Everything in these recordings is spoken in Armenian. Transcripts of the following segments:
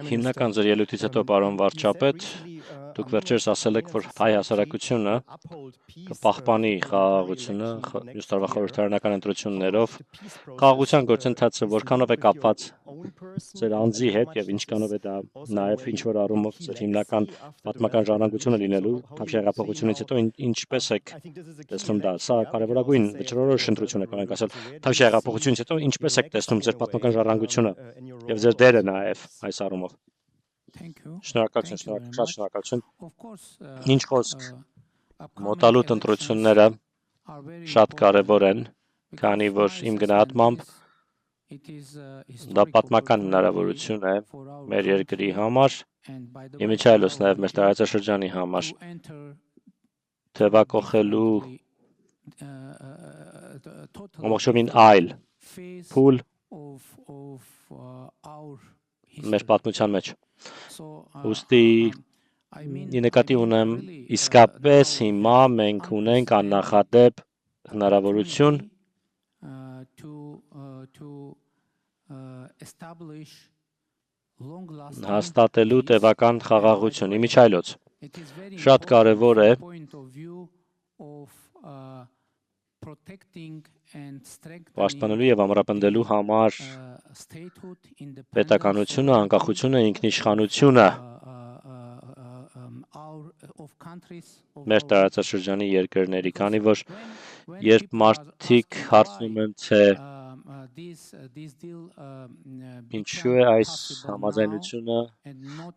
Հիմնական ձեր ելույթից հետո, պարոն վարչապետ, դուք վերջերս ասել եք, որ հայ հասարակությունը կպահպանի խաղաղությունը մյուս տարվա խորհրդարանական ընտրություններով։ Խաղաղության գործընթացը որքանով է կապված ձեր անձի հետ եւ ինչքանով է դա նաեւ ինչ-որ առումով ձեր հիմնական պատմական ժառանգությունը լինելու Թավշյա հեղափոխությունից հետո ինչպես եք տեսնում դա։ Սա կարևորագույն վճռորոշ ընտրություն է, կարող ենք ասել։ Թավշյա հեղափոխությունից հետո ինչպես եք տեսնում ձեր պատմական ժառանգությունը եւ ձեր դերը նաեւ այս առումով։ Շնորհակալություն, շատ շնորհակալություն։ Ինչ խոսք, մոտալուտ ընտրությունները շատ կարևոր են, քանի որ իմ գնահատմամբ դա պատմական հնարավորություն է մեր երկրի համար, իմիջիայլոց նաեւ մեր տարածաշրջանի համար, թևակողելու ամբողջովին այլ փուլ մեր պատմության մեջ։ Ուստի նկատի ունեմ իսկապես հիմա մենք ունենք աննախադեպ հնարավորություն հաստատելու տևական խաղաղություն իմիջիայլոց։ Շատ կարևոր է պաշտպանելու եւ ամրապնդելու համար պետականությունը, անկախությունը, ինքնիշխանությունը մեր տարածաշրջանի երկրների, քանի որ երբ մարդիկ հարցնում են, թե ինչու է այս համաձայնությունը,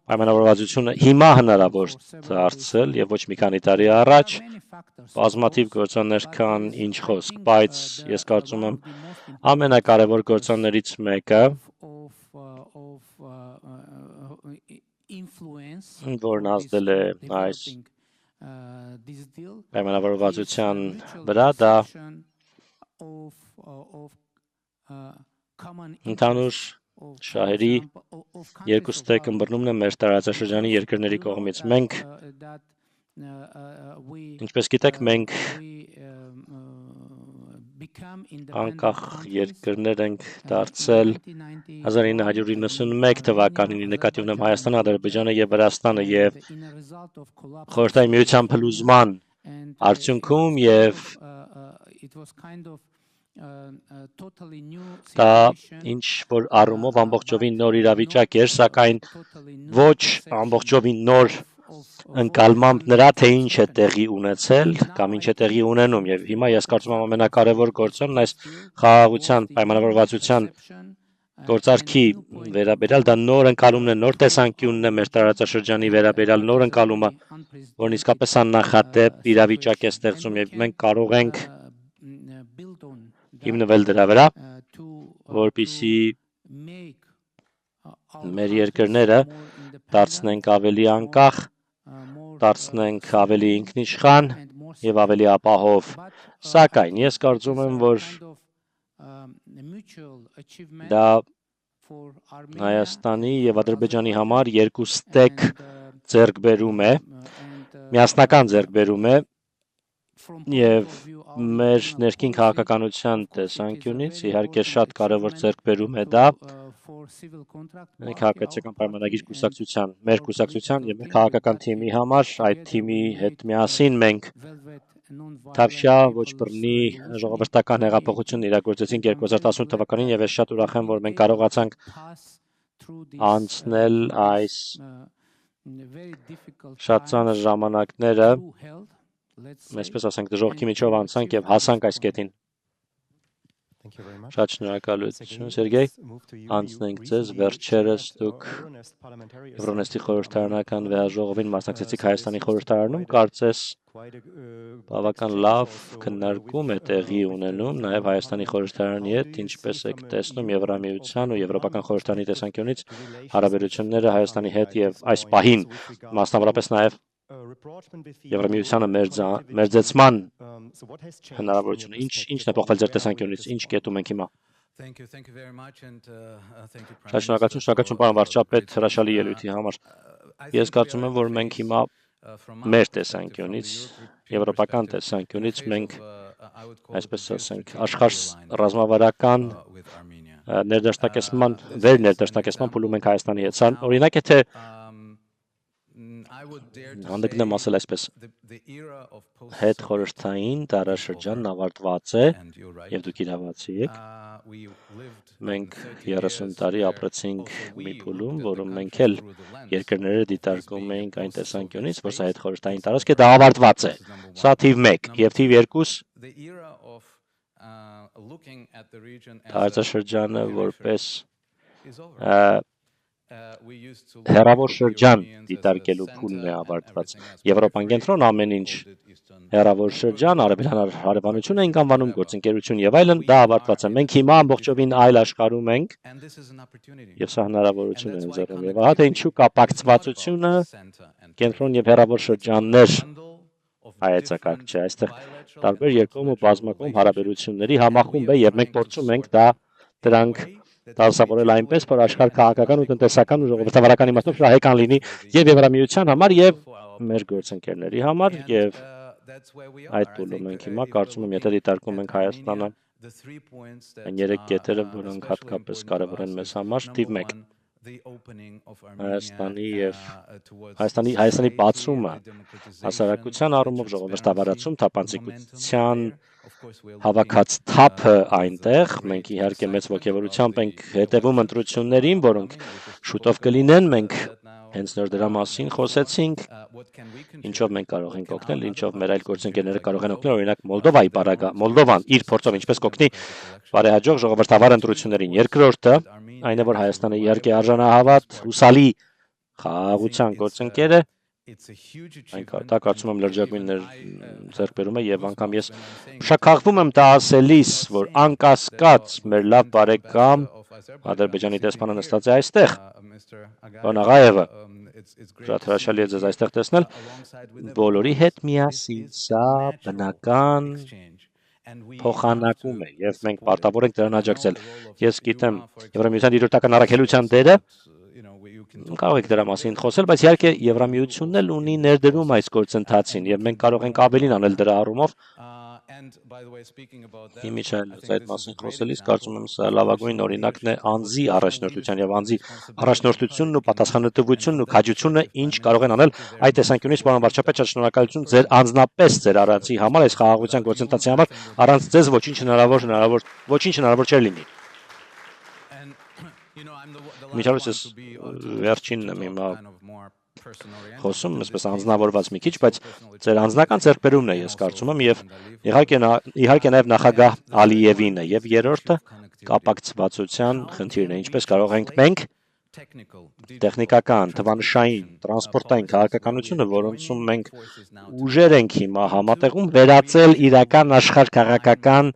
պայմանավորվածությունը հիմա հնարավոր դարձել եւ ոչ մի քանի տարի առաջ, բազմաթիվ գործոններ կան, ինչ խոսք, բայց ես կարծում եմ ամենակարևոր գործոններից մեկը, որն ազդել է այս պայմանավորվածության վրա, դա ընդհանուր շահերի երկու ստեկ ըմբռնումն է մեր տարածաշրջանի երկրների կողմից։ Մենք, ինչպես գիտեք, մենք անկախ երկրներ ենք դարձել 1991 թվականին, նկատի ունեմ Հայաստանը, Ադրբեջանը եւ Վրաստանը եւ Խորհրդային Միության փլուզման արդյունքում եւ դա ինչ որ առումով ամբողջովին նոր իրավիճակ էր, սակայն ոչ ամբողջովին նոր ընկալմամբ նրա, թե ինչ է տեղի ունեցել կամ ինչ է տեղի ունենում եւ հիմա ես կարծում եմ ամենակարևոր գործոնն այս խաղաղության պայմանավորվածության գործարքի վերաբերյալ դա նոր ընկալումն է, նոր տեսանկյունն է մեր տարածաշրջանի վերաբերյալ նոր ընկալումը, որն իսկապես աննախադեպ իրավիճակ է ստեղծում եւ մենք կարող ենք հիմնվել դրա վրա, որպեսզի մեր երկրները դարձնենք ավելի անկախ, դարձնենք ավելի ինքնիշխան եւ ավելի ապահով։ Սակայն ես կարծում եմ, որ դա Հայաստանի եւ Ադրբեջանի համար երկու ստեկ ձեռքբերում է, միասնական ձեռքբերում է եւ մեր ներքին քաղաքականության տեսանկյունից իհարկե շատ կարևոր ձեռքբերում է դա քաղաքացիական պայմանագիր կուսակցության, մեր կուսակցության եւ մեր քաղաքական թիմի համար, այդ թիմի հետ միասին մենք Թավշյա ոչ բռնի ժողովրդական հեղափոխություն իրագործեցինք 2018 թվականին եւ ես շատ ուրախ եմ, որ մենք կարողացանք անցնել այս շատ ծանր ժամանակները, այսպես ասենք, դժոխքի միջով անցանք եւ հասանք այս կետին։ Շատ շնորհակալություն, Սերգեյ։ Անցնենք ձեզ, վերջերս դուք Եվրոնեստի խորհրդարանական վեհաժողովին մասնակցեցիք Հայաստանի խորհրդարանում, կարծես բավական լավ քննարկում է տեղի ունենում նաև Հայաստանի խորհրդարանի հետ, ինչպես եք տեսնում Եվրամիության ու Եվրոպական խորհրդարանի տեսանկյունից հարաբերությունները Հայաստանի հետ եւ այս պահին մասնավորապես նաև Եվրամիությանը մերձեցման հնարավորությունը, ինչն է փոխվել ձեր տեսանկյունից, ինչ կետում ենք հիմա։ Շատ շնորհակալություն, պարոն վարչապետ, հրաշալի ելույթի համար։ Ես կարծում եմ, որ մենք հիմա մեր տեսանկյունից, եվրոպական տեսանկյունից մենք, այսպես ասենք, աշխարհ ռազմավարական ներդաշնակեցման փուլում ենք Հայաստանի հետ։ Սա օրինակ է թե հանդգնեմ ասել այսպես հետ խորհրդային դարաշրջանն ավարտված է եւ դուք իրավացի եք մենք 30 տարի ապրեցինք մի փուլում որում մենք էլ երկրները դիտարկում էինք այն տեսանկյունից որ սա հետ խորհրդային տարածք է դա ավարտված է սա թիվ 1 եւ թիվ 2 տարածաշրջանը որպես հեռավոր շրջան դիտարկելու փուլն է ավարտված։ Եվրոպան կենտրոն ամեն ինչ հեռավոր շրջան, արևելյան հարևանություն ենք անվանում գործընկերություն եւ այլն, դա ավարտված է։ Մենք հիմա ամբողջովին այլ աշխարհում ենք եւ սա հնարավորություն է ընձեռում։ Եվ ահա թե ինչու կապակցվածությունը կենտրոն եւ հեռավոր շրջաններ հայեցակարգ չէ։ Այստեղ տարբեր երկկողմ ու բազմակողմ հարաբերությունների համախումբ է եւ մենք փորձում ենք դրանք դասավորել այնպես, որ աշխարհ քաղաքական ու տնտեսական ու ժողովրդավարական իմաստով շահեկան լինի եւ Եվրամիության համար եւ մեր գործընկերների համար եւ այդ փուլում ենք հիմա կարծում եմ եթե դիտարկում ենք Հայաստանը այն երեք կետերը, որոնք հատկապես կարևոր են մեզ համար, թիվ 1 Հայաստանի բացումը հասարակության առումով ժողովրդավարացում, թափանցիկության հավաքած թափը այնտեղ, մենք իհարկե մեծ ողջավորությամբ ենք հետևում ընտրություններին, որոնք շուտով կլինեն, մենք հենց նոր դրա մասին խոսեցինք, ինչով մենք կարող ենք օգնել, ինչով մեր այլ գործընկերները կարող են օգնել, օրինակ Մոլդովան իր փորձով ինչպես կօգնի բարեհաջող ժողովրդավար ընտրություններին։ Երկրորդը այն է, որ Հայաստանը իհարկե արժանահավատ, հուսալի խաղաղության գործընկեր է, դա կարծում եմ լրջագույն ձեռքբերում է եւ անգամ ես շքախվում եմ դա ասելիս, որ անկասկած մեր լավ բարեկամ Ադրբեջանի դեսպանը նստած է այստեղ, Պարոն Աղաևը, շատ հրաշալի է ձեզ այստեղ տեսնել, բոլորի հետ միասին սա բնական փոխանակում է եւ մենք պարտավոր ենք դրան աջակցել։ Ես գիտեմ Եվրամիության դիրորդական առաքելության դերը կարող եք դրա մասին խոսել, բայց իհարկե Եվրամիությունն էլ ունի ներդրում այս գործընթացին եւ մենք կարող ենք ավելին անել դրա առումով։ Իմիջայլոց այդ մասին խոսելիս կարծում եմ սա լավագույն օրինակն է անձի առաջնորդության եւ անձի առաջնորդությունն ու պատասխանատվությունն ու քաջությունը ինչ կարող են անել այդ տեսանկյունից պարոն վարչապետ շատ շնորհակալություն ձեր անձնապես ձեր առանցի համար այս խաղաղության գործընթացի համար առանց ձեզ ոչինչ հնարավոր չէր լինի։ Միջավայրս ես վերջինն եմ հիմա խոսում, այսպես անձնավորված մի քիչ, բայց ձեր անձնական ձեռքբերումն է, ես կարծում եմ, եւ իհարկե նաեւ նախագահ Ալիևին է, եւ երրորդը կապակցվածության խնդիրն է, ինչպես կարող ենք մենք տեխնիկական, թվանշային, տրանսպորտային քաղաքականությունը, որոնցում մենք ուժեր ենք հիմա համատեղում, վերածել իրական աշխարհքաղաքական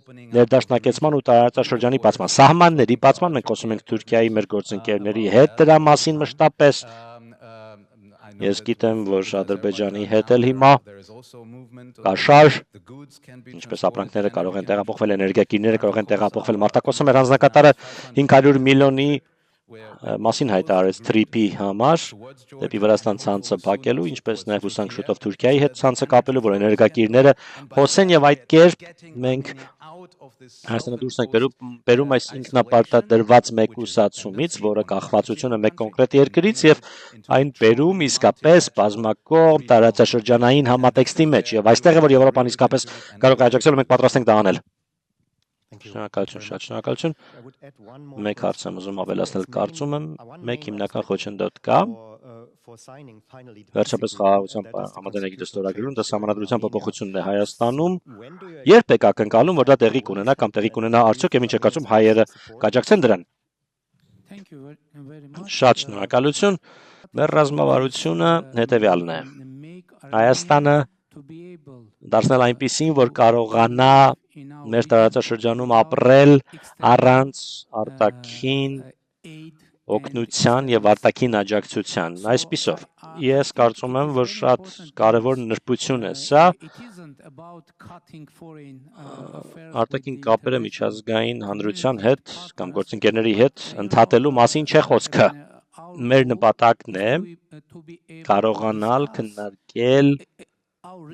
ներդաշնակեցման ու տարածաշրջանի բացման, սահմանների բացման, մենք խոսում ենք Թուրքիայի մեր գործընկերների հետ դրա մասին մշտապես։ Ես գիտեմ, որ Ադրբեջանի հետ էլ հիմա կա շարժ, ինչպես ապրանքները կարող են տեղափոխվել, էներգակիրները կարող են տեղափոխվել, Մարտակոսը մեր հանձնակատարը 500 միլիոնի մասին հայտարարեց TRIP-ի համար դեպի Վրաստան ցանցը փակելու, ինչպես նաև հուսանք շուտով Թուրքիայի հետ ցանցը կապելու, որ էներգակիրները հոսեն եւ այդ կերպ մենք Հայաստանը դուրս ենք բերում այս ինքնապարտադրված մեկուսացումից, որը կախվածությունը մեկ կոնկրետ երկրից եւ այն բերում իսկապես բազմակողմ տարածաշրջանային համատեքստի մեջ եւ այստեղ է որ Եվրոպան իսկապես կարող է աջակցել ու մենք պատրաստ ենք դա անել։ Շնորհակալություն, շատ շնորհակալություն։ Մեկ հարց եմ ուզում ավելացնել, կարծում եմ, մեկ հիմնական խոչընդոտ կա։ Վերջապես խաղաղության համաձայնագիրը ստորագրելուն, դա սահմանադրության փոփոխությունն է Հայաստանում։ Երբ եք ակնկալում, որ դա տեղի կունենա կամ տեղի կունենա արդյոք եւ ինչ եք կարծում հայերը կաջակցեն դրան։ Շատ շնորհակալություն։ Մեր ռազմավարությունը հետեւյալն է։ Հայաստանը դարձնել այնպիսին, որ կարողանա մեր տարածաշրջանում ապրել առանց արտաքին օգնության եւ արտաքին աջակցության։ Այսպիսով, ես կարծում եմ, որ շատ կարևոր նրբություն է սա։ Արտաքին կապերը միջազգային հանրության հետ կամ գործընկերների հետ ընդհատելու մասին չէ խոսքը։ Մեր նպատակն է կարողանալ քննարկել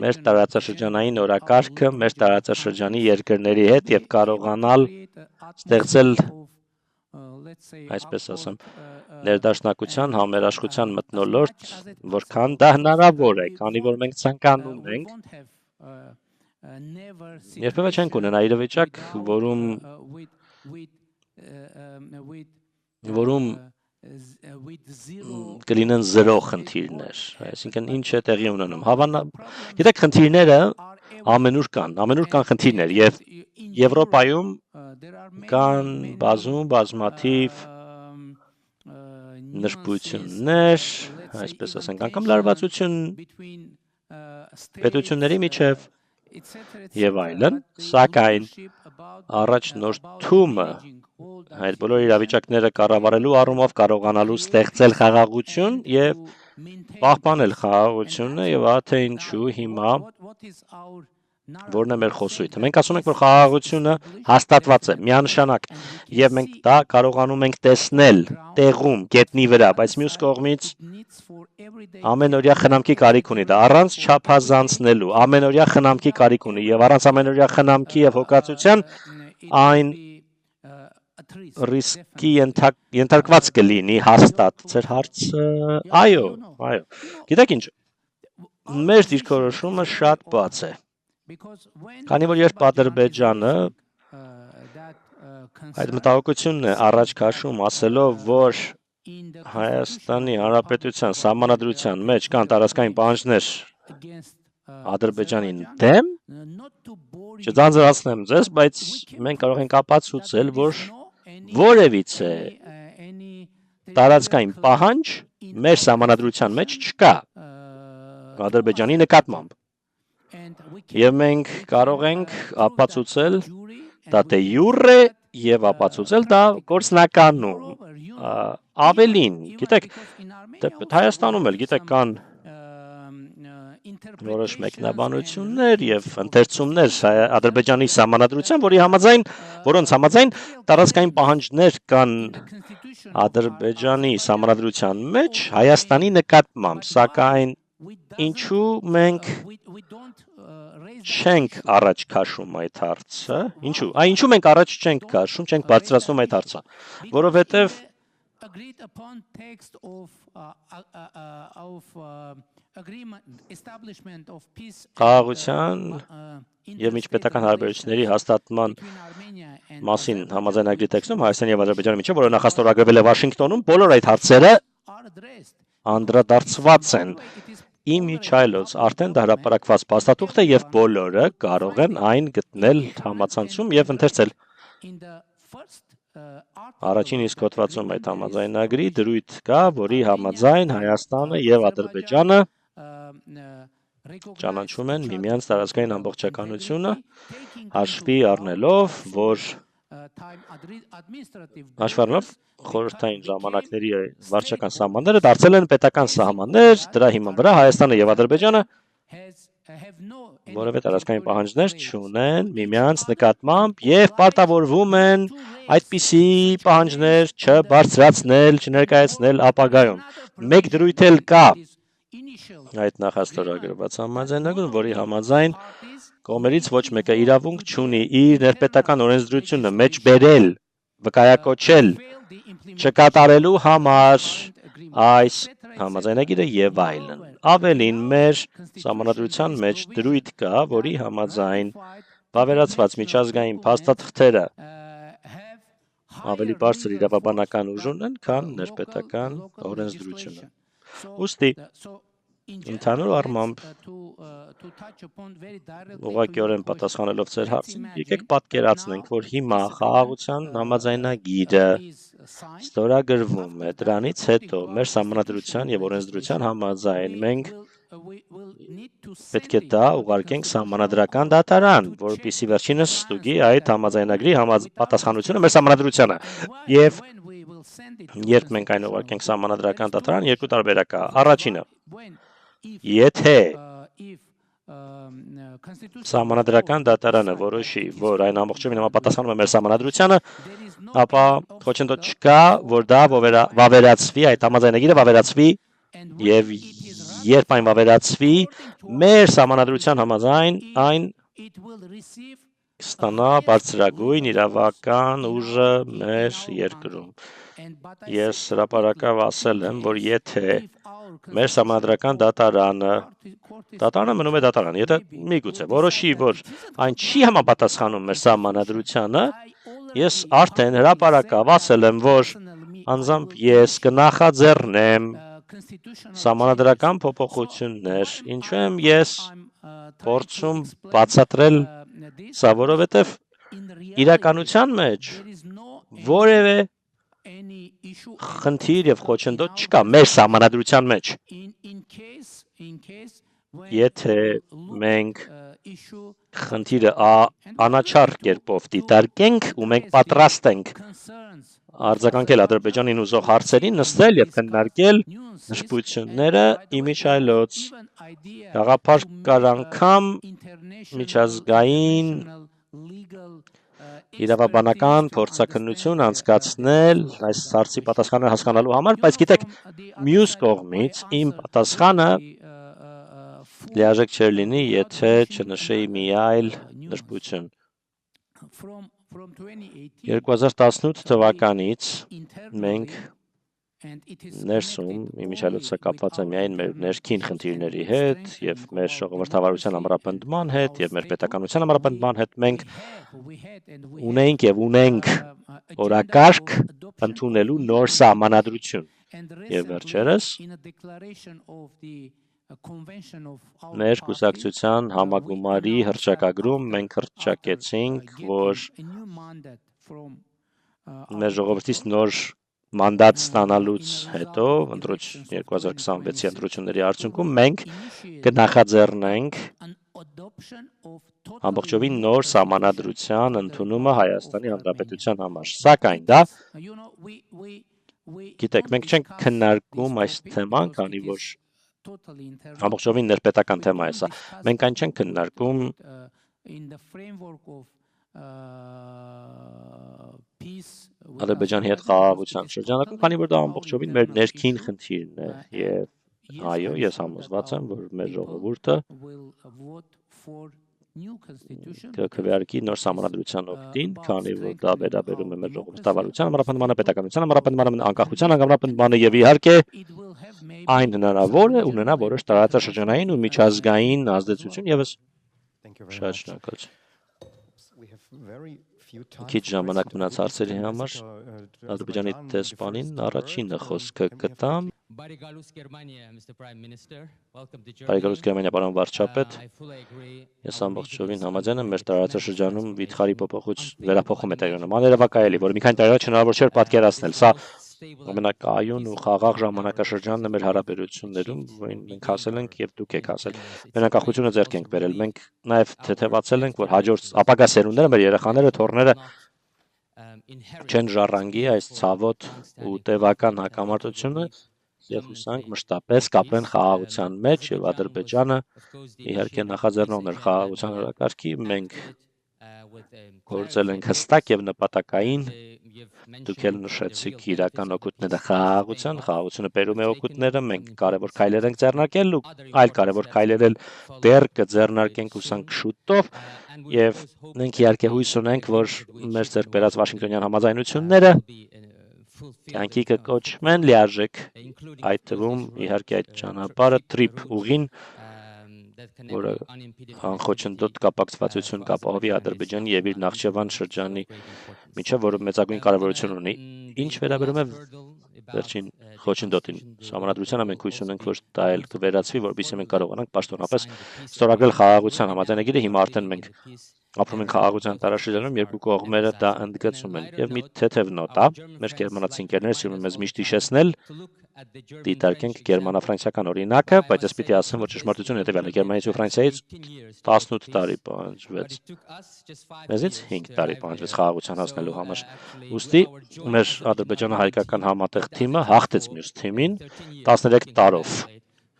մեր տարածաշրջանային օրակարգը մեր տարածաշրջանի երկրների հետ եւ կարողանալ ստեղծել այսպես ասեմ, ներդաշնակության համերաշխության մթնոլորտ, որքան դա հնարավոր է, քանի որ մենք ցանկանում ենք երբևէ չենք ունենա իրավիճակ, որում կլինեն 0 խնդիրներ, այսինքն ինչ է տեղի ունենում։ Գիտեք, խնդիրները ամենուր կան խնդիրներ եւ Եվրոպայում կան բազմաթիվ նշբություններ, այսպես ասենք, անգամ լարվածություն պետությունների միջև եւ այլն, սակայն առաջնորդումը այդ բոլոր իրավիճակները կառավարելու առումով կարողանալու ստեղծել խաղաղություն եւ պահպանել խաղաղությունը եւ ահա թե ինչու հիմա որն է մեր խոսույթը։ Մենք ասում ենք, որ խաղաղությունը հաստատված է, միանշանակ, եւ մենք դա կարողանում ենք տեսնել տեղում, գետնի վրա, բայց մյուս կողմից ամենօրյա խնամքի կարիք ունի դա, առանց չափազանցնելու, ամենօրյա խնամքի կարիք ունի եւ առանց ամենօրյա խնամքի եւ հոգացության այն ռիսկի ենթարկված կլինի հաստատ։ Ձեր հարցը, այո, գիտեք ինչ, մեր դիրքորոշումը շատ բաց է։ Քանի որ երբ Ադրբեջանը այդ մտահոգությունն է առաջ քաշում, ասելով, որ Հայաստանի Հանրապետության սահմանադրության մեջ կան տարածքային պահանջներ Ադրբեջանի դեմ, չձանձրացնեմ ձեզ, բայց մենք կարող ենք ապացուցել, որ որևիցե տարածքային պահանջ մեր սահմանադրության մեջ չկա Ադրբեջանի նկատմամբ։ Եվ մենք կարող ենք ապացուցել դա դե յուրե եւ ապացուցել դա գործնականում ավելին, գիտեք, Հայաստանում էլ գիտեք կան որոշ մեկնաբանություններ եւ ընթերցումներ Ադրբեջանի սահմանադրության, որոնց համաձայն տարածքային պահանջներ կան Ադրբեջանի սահմանադրության մեջ Հայաստանի նկատմամբ, սակայն ինչու մենք չենք առաջ քաշում այդ հարցը, ինչու մենք առաջ չենք քաշում, չենք բարձրացնում այդ հարցը, որովհետև խաղաղության եւ միջպետական հարաբերությունների հաստատման մասին համաձայնագրի տեքստում Հայաստանի եւ Ադրբեջանի միջեւ, որը նախաստորագրվել է Վաշինգտոնում, բոլոր այդ հարցերը անդրադարձված են։ Իմ միջայլոց արդեն դա հրապարակված փաստաթուղթ է եւ բոլորը կարող են այն գտնել համացանցում եւ ընթերցել։ Առաջին իսկ հոդվածում այդ համաձայնագրի դրույթ կա, որի համաձայն Հայաստանը եւ Ադրբեջանը ճանաչում են միմյանց տարածքային ամբողջականությունը, հաշվի առնելով, որ խորհրդային ժամանակների վարչական սահմանները դարձել են պետական սահմաններ, դրա հիման վրա Հայաստանը եւ Ադրբեջանը որևէ տարածքային պահանջներ չունեն միմյանց նկատմամբ եւ պարտավորվում են այդպիսի պահանջներ չբարձրացնել, չներկայացնել ապագայում։ Մեկ դրույթ էլ կա այդ նախաստորագրված համաձայնագրում, որի համաձայն կողմերից ոչ մեկը իրավունք չունի իր ներպետական օրենսդրությունը մեջ բերել, վկայակոչել, չկատարելու համար այս համաձայնագիրը եւ այլն։ Ավելին մեր սահմանադրության մեջ դրույթ կա, որի համաձայն վավերացված միջազգային փաստաթղթերը ավելի բարձր իրավաբանական ուժ ունեն, քան ներպետական օրենսդրությունը։ Ուստի ընդհանուր առմամբ ուղղակիորեն պատասխանելով ձեր հարցին, եկեք պատկերացնենք, որ հիմա խաղաղության համաձայնագիրը ստորագրվում է, դրանից հետո մեր սահմանադրության եւ օրենսդրության համաձայն մենք պետք է դա ուղարկենք սահմանադրական դատարան, որպեսզի վերջինս ստուգի այդ համաձայնագրի պատասխանությունը մեր սահմանադրությանը։ Եւ երբ մենք այն ուղարկենք սահմանադրական դատարան, երկու տարբերակ կա։ Առաջինը, եթե սահմանադրական դատարանը որոշի, որ այն ամբողջովին համապատասխանում է մեր սահմանադրությանը, ապա խոչընդոտ չկա, որ դա վավերացվի, այդ համաձայնագիրը վավերացվի եւ երբ այն վավերացվի, մեր սահմանադրության համաձայն այն կստանա բարձրագույն իրավական ուժը մեր երկրում։ Ես հրապարակավ ասել եմ, որ եթե մեր սահմանադրական դատարանը մնում է դատարան, եթե միգուցե որոշի, որ այն չի համապատասխանում մեր սահմանադրությանը, ես արդեն հրապարակավ ասել եմ, որ անձամբ ես կնախաձեռնեմ սահմանադրական փոփոխություններ, ինչու եմ ես փորձում բացատրել սա, որովհետև իրականության մեջ որևէ խնդիր եւ խոչընդոտ չկա մեր սահմանադրության մեջ։ Եթե մենք խնդիրը անաչառ կերպով դիտարկենք ու մենք պատրաստ ենք արձագանքել Ադրբեջանին ուզող հարցերին, նստել եւ քննարկել նշբությունները իմիջայլոց գաղափար կար անգամ միջազգային իրավաբանական փորձաքննություն անցկացնել այս հարցի պատասխանը հասկանալու համար, բայց գիտեք, մյուս կողմից իմ պատասխանը լիարժեք չէր լինի, եթե չնշեի մի այլ նշբություն։ 2018 թվականից մենք ներսում իմիջիայլոցը կապված է միայն մեր ներքին խնդիրների հետ եւ մեր ժողովրդավարության ամրապնդման հետ եւ մեր պետականության ամրապնդման հետ մենք ունենք եւ ունենք օրակարգ ընդունելու նոր սահմանադրություն եւ վերջերս մեր կուսակցության համագումարի հռչակագրում մենք հռչակեցինք, որ մեր ժողովրդից նոր մանդատ ստանալուց հետո 2026-ի ընտրությունների արդյունքում մենք կնախաձեռնենք ամբողջովին նոր սահմանադրության ընդունումը Հայաստանի Հանրապետության համար։ Սակայն դա գիտեք, մենք չենք քննարկում այս թեման, քանի որ ամբողջովին ներպետական թեմա է սա։ Մենք այն չենք քննարկում Ադրբեջանի հետ խաղաղության շրջանակում, քանի որ դա ամբողջովին մեր ներքին խնդիրն է եւ այո, ես համոզված եմ, որ մեր ժողովուրդը կքվեարկի նոր սահմանադրության օգտին, քանի որ դա վերաբերում է մեր ժողովրդավարության ամրապնդմանը, պետականության ամրապնդմանը, անկախության ամրապնդմանը եւ իհարկե այն հնարավոր է ունենա որոշ տարածաշրջանային ու միջազգային ազդեցություն եւս։ Շատ շնորհակալություն։ Քիչ ժամանակ մնաց հարցերի համար Ադրբեջանի դեսպանին առաջինը խոսքը կտամ։ Բարեկալուց Գերմանիա, պարոն վարչապետ, ես ամբողջովին համաձայն եմ մեր տարածաշրջանում վիթխարի վերափոխում է տեղի ունենում, աներևակայելի, որ մի քանի տարի առաջ հնարավոր չէր պատկերացնել։ Սա ամենակայուն ու խաղաղ ժամանակաշրջանն է մեր հարաբերություններում, որին մենք հասել ենք եւ դուք եք հասել։ Մեր անկախությունը ձեռք ենք բերել։ Մենք նաեւ թեթևացել ենք, որ հաջորդ ապագա սերունդները, մեր երեխաները, թոռները չեն ժառանգի այս ցավոտ ու տևական հակամարտությունը եւ հուսանք մշտապես կապրեն խաղաղության մեջ եւ Ադրբեջանը իհարկե նախաձեռնողն էր խաղաղության օրակարգի, մենք գործել ենք հստակ եւ նպատակային, դուք էլ նշեցիք իրական օգուտները խաղաղությունը բերում է օգուտները, մենք կարևոր քայլեր ենք ձեռնարկել ու այլ կարևոր քայլեր էլ դեռ կձեռնարկենք հուսանք շուտով եւ մենք իհարկե հույս ունենք, որ մեր ձեռք բերած Վաշինգտոնյան համաձայնությունները կյանքի կկոչվեն լիարժեք, այդ թվում իհարկե այդ ճանապարհը տրիփ ուղին, որը անխոչնդոտ կապակցվածություն կապահովի Ադրբեջանի եւ իր Նախճեվան շրջանի միջև, որը մեծագույն կարևորություն ունի։ Ինչ վերաբերում է վերջին խոչընդոտին, սահմանադրությանը մենք հույս ունենք, որ դա էլ կվերացվի, որովհետեւ մենք կարողանանք պաշտոնապես ստորագրել խաղաղության համաձայնագիրը։ Հիմա արդեն մենք ապրում ենք խաղաղության տարածաշրջանում, երկու կողմերը դա ընդգծում են։ Եվ մի թեթև նոտա, մեր գերմանացի ընկերները սիրում են մեզ միշտ հիշեցնել, դիտարկենք գերմանա-ֆրանսիական օրինակը, բայց ես պիտի ասեմ, որ ճշմարտությունը հետևյալն է, Գերմանիայից ու Ֆրանսիայից 18 տարի պահանջվեց։ Մեզից 5 տարի պահանջվեց խաղաղության հասնելու համար։ Ուստի մեր ադրբեջանա հայկական համատեղ թիմը հաղթեց մյուս թիմին 13 տարով։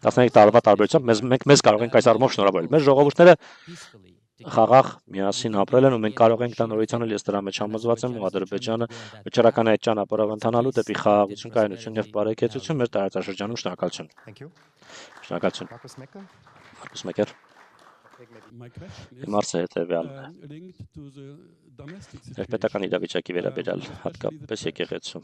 13 տարվա տարբերությամբ մենք մեզ կարող ենք այս առումով շնորհավորել։ Մեր ժողովուրդները խաղաղ միասին ապրել են ու մենք կարող ենք դա նորից անել, ես դրա մեջ համոզված եմ ու Ադրբեջանը վճռական է այդ ճանապարհով ընթանալու դեպի խաղաղություն, կայունություն եւ բարեկեցություն մեր տարածաշրջանում։ Շնորհակալություն։ Շնորհակալություն։ Markus Mecker։ Հարցը հետևյալն է։ Պետական իրավիճակի վերաբերյալ հատկապես եկեղեցու։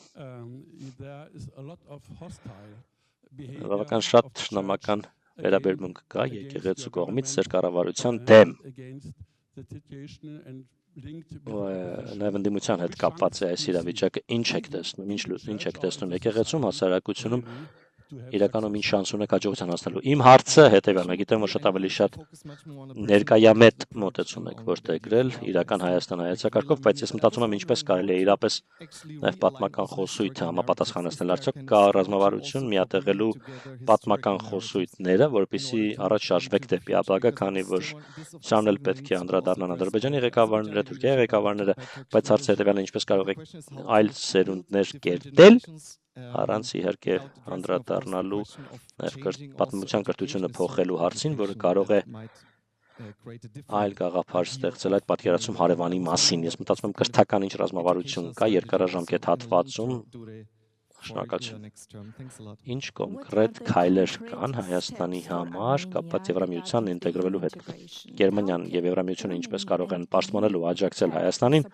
Բավական շատ նամական վերաբերմունք կա եկեղեցու կողմից ձեր կառավարության դեմ։ Նաև ընդդիմության հետ կապված է այս իրավիճակը, ինչ եք տեսնում եկեղեցում, հասարակությունում, իրականում ինչ շանս ունեք հաջողության հասնելու։ Իմ հարցը հետևյալն է, գիտեմ, որ շատ ավելի շատ ներկայամետ մոտեցում եք որտեղել իրական Հայաստան հայեցակարգով, բայց ես մտածում եմ ինչպես կարելի է իրապես նաև պատմական խոսույթը համապատասխանեցնել, արդյոք կա ռազմավարություն միատեղելու պատմական խոսույթները, որպեսզի առաջ շարժվեք դեպի ապագա, քանի որ սրանն էլ պետք է անդրադառնան Ադրբեջանի ղեկավարները, Թուրքիայի ղեկավարները, բայց հարցը հետևյալն է, ինչպես կարող եք այլ սերունդներ կերտել առանց իհարկե անդրադառնալու նաև պատմության կրթությունը փոխելու հարցին, որը կարող է այլ գաղափար ստեղծել այդ պատկերացում հարևանի մասին։ Ես մտածում եմ կրթական ինչ ռազմավարություն կա երկարաժամկետ հատվածում։ Շնորհակալություն։ Ինչ կոնկրետ քայլեր կան Հայաստանի համար կապված Եվրամիության ինտեգրվելու հետ։ Գերմանիան եւ Եվրամիությունը ինչպես կարող են պաշտպանել ու աջակցել Հայաստանին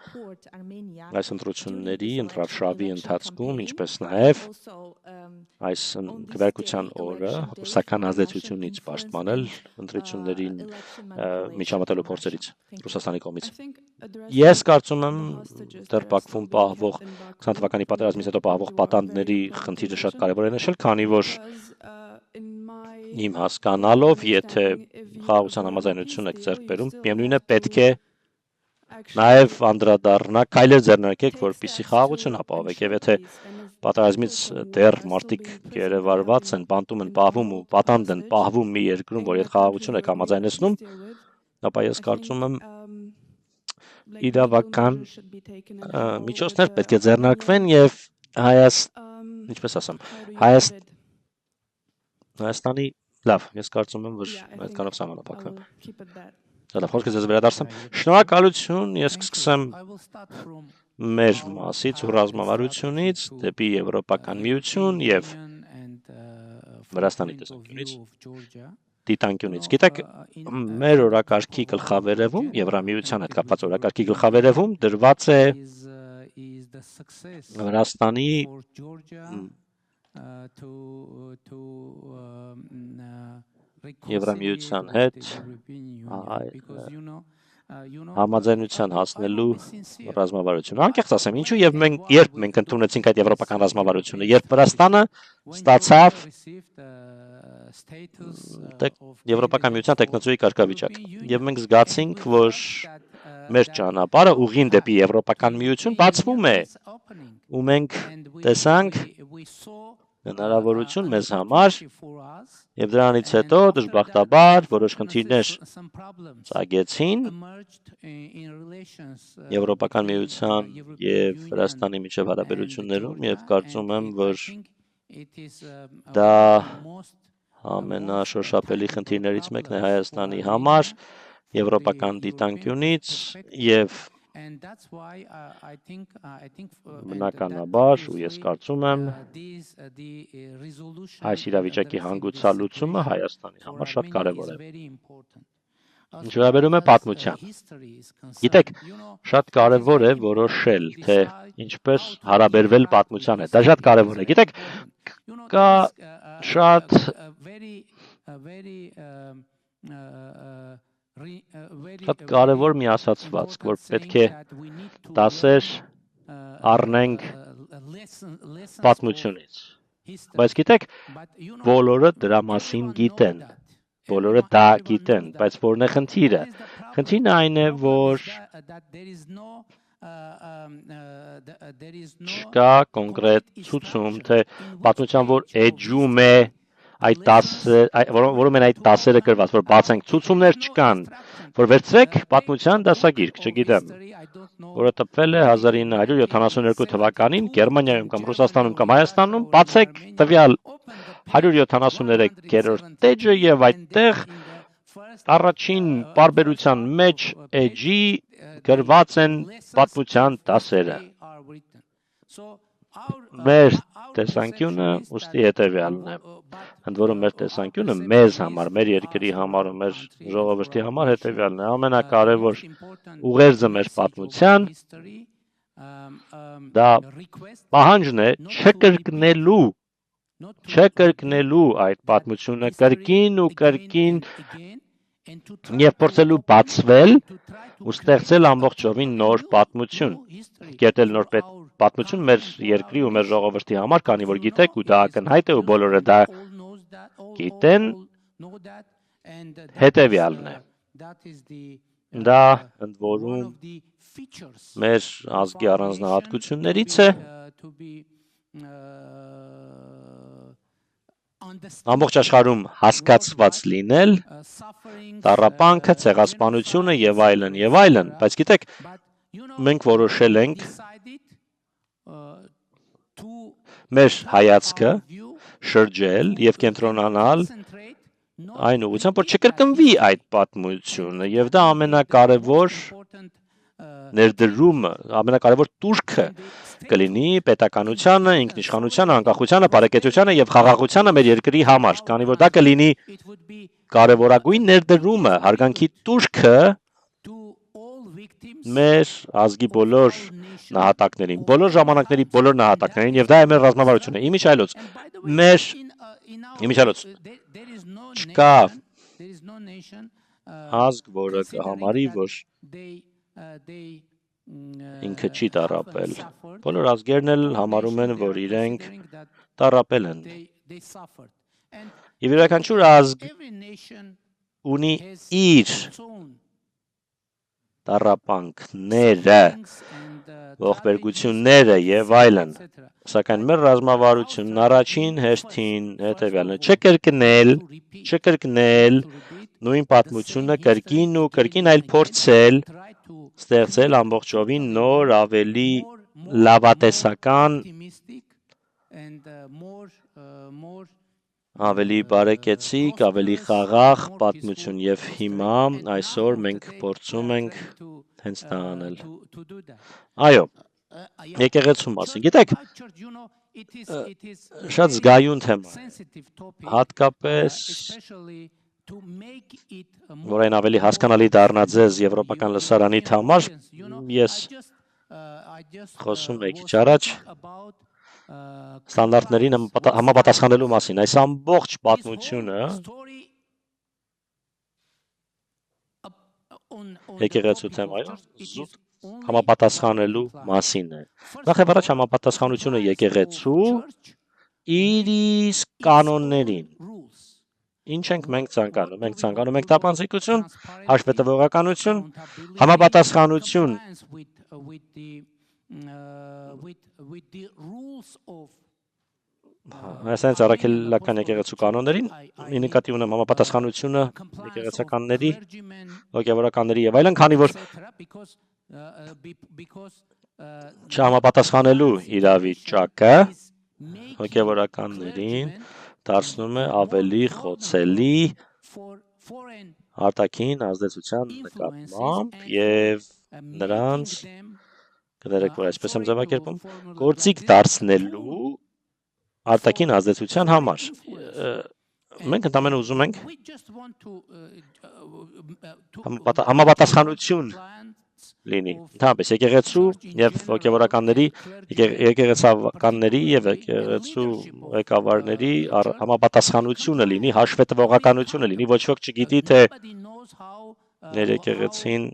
այս ընտրությունների ընտրարշավի ընթացքում, ինչպես նաև այս քվեարկության օրը ռուսական ազդեցությունից պաշտպանել ընտրություններին միջամտելու փորձերից Ռուսաստանի կողմից։ Ես կարծում եմ դեռ Բաքվում պահվող 20 թվականի պատերազմից հետո պահվող պատանդների խնդիրը շատ կարևոր է նշել, քանի որ իմ հասկանալով, եթե խաղաղության համաձայնություն եք ձեռք բերում, միևնույն է պետք է նաև անդրադառնաք, քայլեր ձեռնարկեք, որպեսզի խաղաղություն ապահովեք, եւ եթե պատերազմից դեռ մարդիկ գերեվարված են, բանտում են պահվում ու պատանդ են պահվում մի երկրում, որ այդ խաղաղություն եք համաձայնեցնում, ապա ես կարծում եմ իրավական միջոցներ պետք է ձեռնարկվեն եւ ինչպես ասեմ, Հայաստանի լավ, ես կարծում եմ, որ այդքանով սահմանափակվեմ։ Լավ, խոսքը ձեզ վերադարձեմ։ Շնորհակալություն, ես կսկսեմ մեր մասից ու ռազմավարությունից դեպի Եվրոպական միություն եւ Վրաստանի տեսանկյունից դիտանկյունից։ Գիտեք, մեր օրակարգի գլխավերևում, Եվրամիության հետ կապված օրակարգի գլխավերևում դրված է Վրաստանի Եվրամիության հետ համաձայնության հասնելու ռազմավարությունը։ Անկեղծ ասեմ, ինչու եւ երբ մենք ընդունեցինք այդ եվրոպական ռազմավարությունը, երբ Վրաստանը ստացավ Եվրոպական միության տեխնոծիայի կարգավիճակ, եւ մենք զգացինք, որ մեր ճանապարհը ուղին դեպի Եվրոպական միություն բացվում է, ու մենք տեսանք հնարավորություն մեզ համար եւ դրանից հետո դժբախտաբար որոշ խնդիրներ ծագեցին Եվրոպական միության եւ Վրաստանի միջև հարաբերություններում եւ կարծում եմ, որ դա ամենաշոշափելի խնդիրներից մեկն է Հայաստանի համար եվրոպական դիտանկյունից եւ բնականաբար ու ես կարծում եմ այս իրավիճակի հանգուցալուծումը Հայաստանի համար շատ կարևոր է։ Ինչ վերաբերում է պատմության։ Գիտեք, շատ կարևոր է որոշել, թե ինչպես հարաբերվել պատմության հետ։ Դա շատ կարևոր է։ Գիտեք, կա շատ կարևոր մի ասացվածք, որ պետք է դասեր առնենք պատմությունից։ Բայց գիտեք, բոլորը դրա մասին գիտեն, բոլորը դա գիտեն, բայց որն է խնդիրը։ Խնդիրն այն է, որ չկա կոնկրետ ցուցում, թե պատմության որ էջում է այդ որում են այդ դասերը գրված, որ բացենք ցուցումներ չկան, որ վերցրեք պատմության դասագիրք, չգիտեմ, որը տպվել է 1972 թվականին Գերմանիայում կամ Ռուսաստանում կամ Հայաստանում, բացեք տվյալ 173-րդ էջը եւ այդտեղ առաջին պարբերության մեջ էջի գրված են պատմության դասերը։ Մեր տեսանկյունը ուստի հետևյալն է։ ընդ որում մեր տեսանկյունը մեզ համար, մեր երկրի համար ու մեր ժողովրդի համար հետևյալն է, ամենակարևոր ուղերձը մեր պատմության դա պահանջն է չկրկնելու այդ պատմությունը կրկին ու կրկին եւ փորձելու բացվել ու ստեղծել ամբողջովին նոր պատմություն, կերտել նոր պատմություն մեր երկրի ու մեր ժողովրդի համար, քանի որ գիտեք ու դա ակնհայտ է ու բոլորը դա գիտեն, հետևյալն է, դա ընդ որում մեր ազգի առանձնահատկություններից է, ամբողջ աշխարհում հասկացված լինել, տառապանքը, ցեղասպանությունը եւ այլն, բայց գիտեք, մենք որոշել ենք մեր հայացքը շրջել եւ կենտրոնանալ այն ուղղությամբ, որ չկրկնվի այդ պատմությունը եւ դա ամենակարևոր ներդրումը, ամենակարևոր տուրքը կլինի պետականությանը, ինքնիշխանությանը, անկախությանը, բարեկեցությանը եւ խաղաղությանը մեր երկրի համար, քանի որ դա կլինի կարևորագույն ներդրումը, հարգանքի տուրքը մեր ազգի բոլոր նահատակներին, բոլոր ժամանակների բոլոր նահատակներին եւ դա է մեր ռազմավարությունը։ Իմիջիայլոց չկա ազգ, որը կհամարի, որ ինքը չի տառապել։ Բոլոր ազգերն էլ համարում են, որ իրենք տառապել են։ Եվ յուրաքանչյուր ազգ ունի իր տառապանքները, ողբերգությունները եւ այլն։ Սակայն մեր ռազմավարությունն առաջին հերթին հետևյալն է՝ չկրկնել նույն պատմությունը կրկին ու կրկին, այլ փորձել ստեղծել ամբողջովին նոր, ավելի լավատեսական, ավելի բարեկեցիկ, ավելի խաղաղ պատմություն եւ հիմա այսօր մենք փորձում ենք հենց դա անել։ Այո, եկեղեցու մասին, գիտեք, շատ զգայուն թեմա է, հատկապես որ այն ավելի հասկանալի դառնա ձեզ եվրոպական լսարանիդ համար, ես խոսում եի քիչ առաջ ստանդարտներին համապատասխանելու մասին, այս ամբողջ պատմությունը եկեղեցու թեմայով զուտ համապատասխանելու մասին է։ Նախ եւ առաջ համապատասխանությունը եկեղեցու իր իսկ կանոններին։ Ինչ ենք մենք ցանկանում։ Մենք ցանկանում ենք տապանցիկություն, հաշվետվողականություն, համապատասխանություն այսպես առաքելական եկեղեցու կանոններին, ի նկատի ունեմ համապատասխանությունը եկեղեցականների, հոգևորականների եւ այլն, քանի որ չհամապատասխանելու իրավիճակը հոգևորականներին դարձնում է ավելի խոցելի արտաքին ազդեցության նկատմամբ եւ նրանց կներեք, որ այսպես եմ ձևակերպում, գործիք դարձնելու արտաքին ազդեցության համար։ Մենք ընդամենը ուզում ենք համապատասխանություն լինի։ Ընդհանրապես եկեղեցու եւ հոգևորականների, եկեղեցականների եւ եկեղեցու ղեկավարների համապատասխանությունը լինի, հաշվետվողականությունը լինի, ոչ ոք չգիտի թե ներ եկեղեցին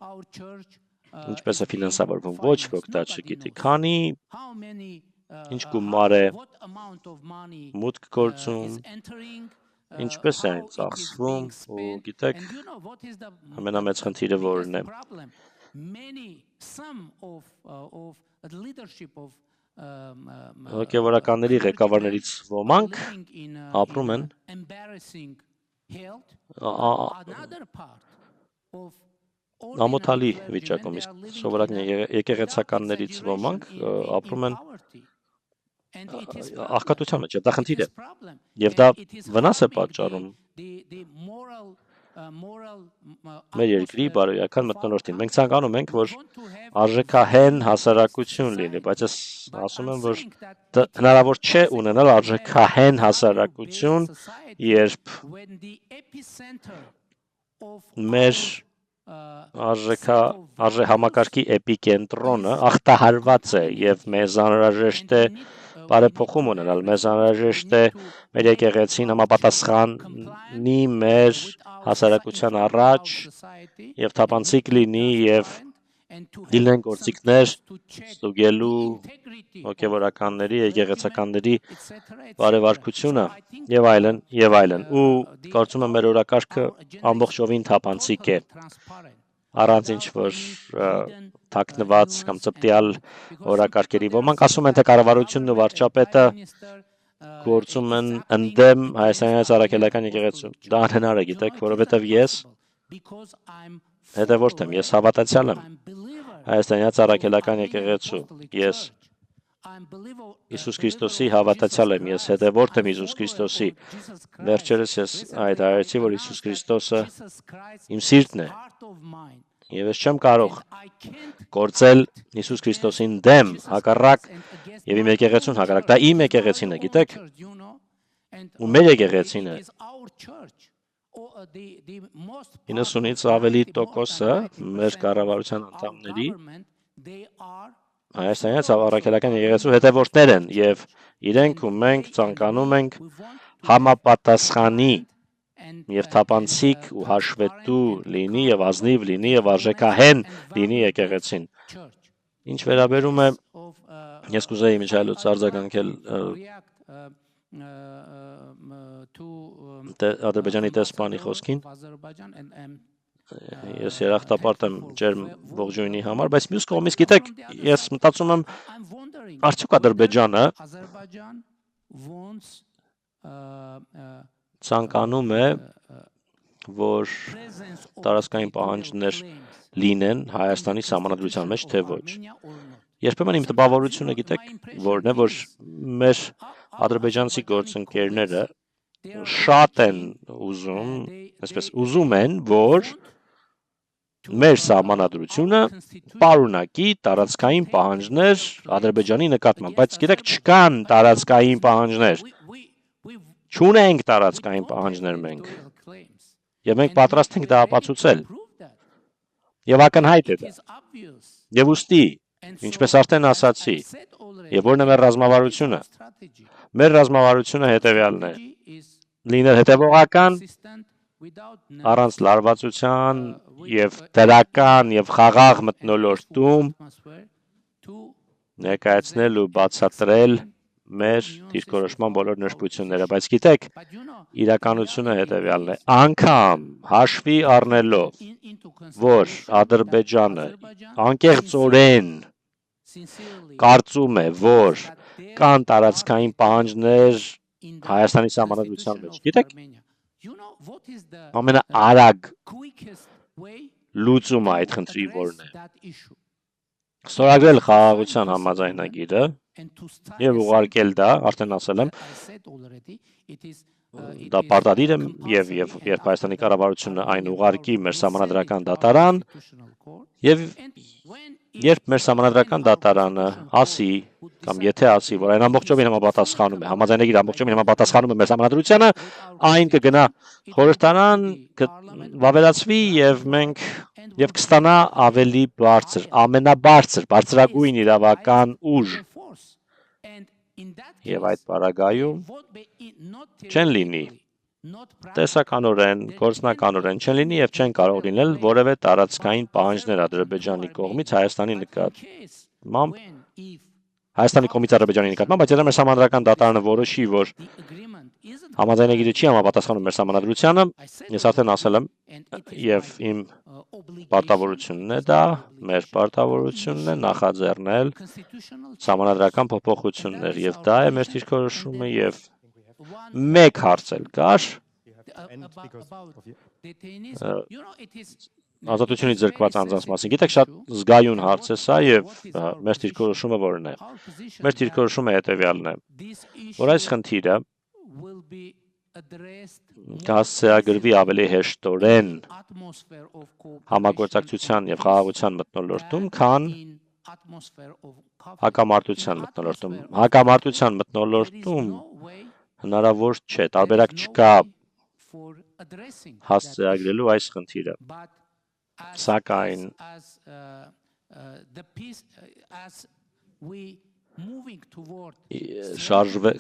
ինչպես է ֆինանսավորվում, ոչ ոք դա չգիտի, քանի ինչ գումար է մուտք գործում, ինչպես է այն ծախսվում ու գիտեք ամենամեծ խնդիրը որն է։ Հոգևորականների ղեկավարներից ոմանք ապրում են ամոթալի վիճակում, իսկ սովորական եկեղեցականներից ոմանք ապրում են աղքատության մեջ, դա խնդիր է, եւ դա վնաս է պատճառում մեր երկրի բարոյական մթնոլորտին։ Մենք ցանկանում ենք, որ արժեքահեն հասարակություն լինի, բայց ես ասում եմ, որ հնարավոր չէ ունենալ արժեքահեն հասարակություն, երբ մեր արժեհամակարգի էպիկենտրոնը ախտահարված է եւ մեզ անհրաժեշտ է բարեփոխում ունենալ, մեզ անհրաժեշտ է մեր եկեղեցին համապատասխանի մեր հասարակության առաջ եւ թափանցիկ լինի եւ դիլեն գործիքներ ստուգելու հոգեվորականների, եկեղեցականների բարեվարկությունը եւ այլն ու կարծում եմ մեր օրակարգը ամբողջովին թափանցիկ է առանց ինչ որ թաքնված կամ ծպտյալ օրակարգերի ոմանք ասում են թե կառավարությունն ու վարչապետը գործում են ընդդեմ հայաստանյան առաքելական եկեղեցու դա անհնար է գիտեք որովհետեւ ես հետևորդ եմ ես հավատացյալ եմ հայաստանյան առաքելական եկեղեցու ես Իսուս Քրիստոսի հավատացյալ եմ ես հետևորդ եմ Իսուս Քրիստոսի վերջերս ես հայտարարեցի որ Իսուս Քրիստոսը իմ սիրտն է եւ ես չեմ կարող գործել Իսուս Քրիստոսին դեմ հակառակ եւ իմ եկեղեցուն հակառակ դա իմ եկեղեցին է գիտեք ու մեր եկեղեցին է 90-ից ավելի տոկոսը մեր կառավարության անդամների Հայաստանյան առաքելական եկեղեցու հետևորդներ են եւ իրենք ու մենք ցանկանում ենք համապատասխանի եւ թափանցիկ ու հաշվետու լինի եւ ազնիվ լինի եւ արժեքահեն լինի եկեղեցին ինչ վերաբերում է ես կուզեի միջայլոց արձագանքել Ադրբեջանի տեսփանի խոսքին ես երախտապարտ եմ ջերմ ողջույնի համար, բայց մյուս կողմից գիտեք, ես մտածում եմ արդյոք Ադրբեջանը ցանկանում է, որ տարածքային պահանջներ լինեն Հայաստանի սահմանադրության մեջ, թե ոչ։ Երբեմն իմ տպավորությունը գիտեք, որն է, որ մեր ադրբեջանցի գործընկերները շատ են ուզում, այսպես ուզում են, որ մեր սահմանադրությունը պարունակի տարածքային պահանջներ Ադրբեջանի նկատմամբ, բայց գիտեք չկան տարածքային պահանջներ, չունենք տարածքային պահանջներ մենք, եւ մենք պատրաստ ենք դա ապացուցել, եւ ակնհայտ է դա, եւ ուստի, ինչպես արդեն ասացի, եւ որն է մեր ռազմավարությունը, մեր ռազմավարությունը հետեւյալն է, լինել հետևողական, առանց լարվածության եւ դրական եւ խաղաղ մթնոլորտում ներկայացնել ու բացատրել մեր դիրքորոշման բոլոր նշբությունները, բայց գիտեք, իրականությունը հետեւյալն է, անգամ հաշվի առնելով, որ Ադրբեջանը անկեղծորեն կարծում է, որ կան տարածքային պահանջներ Հայաստանի սահմանադրության մեջ, գիտեք, ամենաարագ լուծումը այդ խնդրի որն է։ Ստորագրել խաղաղության համաձայնագիրը եւ ուղարկել դա, արդեն ասել եմ, դա պարտադիր է եւ երբ Հայաստանի կառավարությունը այն ուղարկի մեր սահմանադրական դատարան եւ երբ մեր սահմանադրական դատարանը ասի կամ եթե ասի, որ այն ամբողջովին համապատասխանում է, համաձայնագիրը ամբողջովին համապատասխանում է մեր սահմանադրությանը, այն կգնա խորհրդարան, կվավերացվի եւ մենք եւ կստանա ավելի բարձր, ամենաբարձր, բարձրագույն իրավական ուժ։ Եվ այդ պարագայում չեն լինի տեսականորեն, գործնականորեն չեն լինի եւ չեն կարող լինել որևէ տարածքային պահանջներ Ադրբեջանի կողմից Հայաստանի նկատմամբ Հայաստանի կողմից Ադրբեջանի նկատմամբ, բայց եթե մեր սահմանադրական դատարանը որոշի, որ համաձայնագիրը չի համապատասխանում մեր սահմանադրությանը, ես արդեն ասել եմ եւ իմ պարտավորությունն է դա, մեր պարտավորությունն է նախաձեռնել սահմանադրական փոփոխություններ եւ դա է մեր դիրքորոշումը եւ մեկ հարց էլ կար ազատությունից զրկված անձանց մասին։ Գիտեք, շատ զգայուն հարց է սա եւ մեր դիրքորոշումը որն է։ Մեր դիրքորոշումը հետեւյալն է, որ այս խնդիրը կհասցեագրվի ավելի հեշտորեն համագործակցության եւ խաղաղության մթնոլորտում, քան հակամարտության մթնոլորտում։ Հակամարտության մթնոլորտում հնարավոր չէ, տարբերակ չկա հասցեագրելու այս խնդիրը։ Սակայն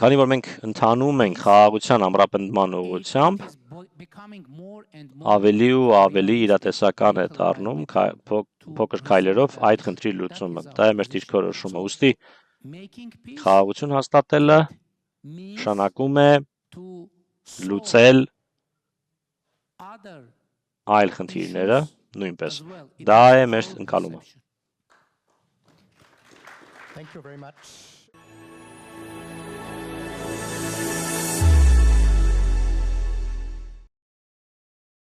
քանի որ մենք ընթանում ենք խաղաղության ամրապնդման ուղղությամբ, ավելի ու ավելի իրատեսական է դառնում փոքր քայլերով այդ խնդրի լուծումը։ Դա է մեր դիրքորոշումը։ Ուստի խաղաղություն հաստատելը նշանակում է լուծել այլ խնդիրները նույնպես։ Դա է մեր ընկալումը։ Thank you very much.